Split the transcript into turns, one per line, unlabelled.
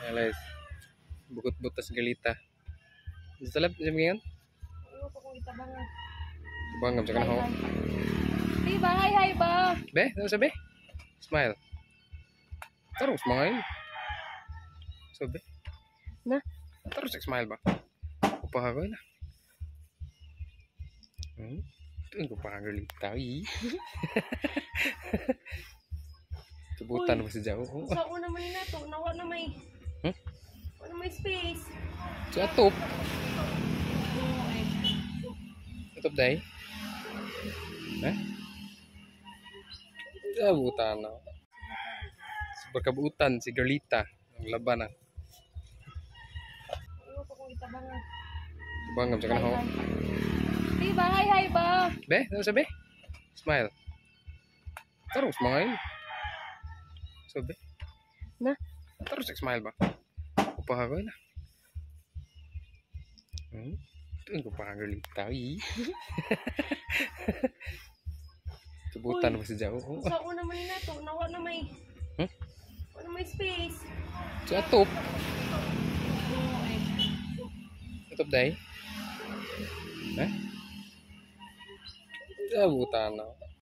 Alas, bukut butas galita. Salap jam ngayon?
Ano ko kung itabangan.
Bangam sa kanho.
Di ba? Hi ba?
Be, ano sabi? Smile. Terus smile. Sabi.
Na?
Terus smile ba? Upah ako na. Ito yung upah galita. Tubutan mo si Jao.
Sa una man na to, nawa na may wala may space.
Sa atop. Atop day. Tubutan na. Super kabuutan si Galita. Ang laban na.
Ano ko kung itabangan.
Bangam sa kanho.
Di ba? Hi ba?
Be, ano sabi? Smile. Terus smile. Sabi.
Na?
Terus smile ba? Upah ako na. Ito yung upah galita. Tubutan mo si Jao.
Sa una man na to, nawa na may wala may space.
Sa atop. Atop day. Tubutan na.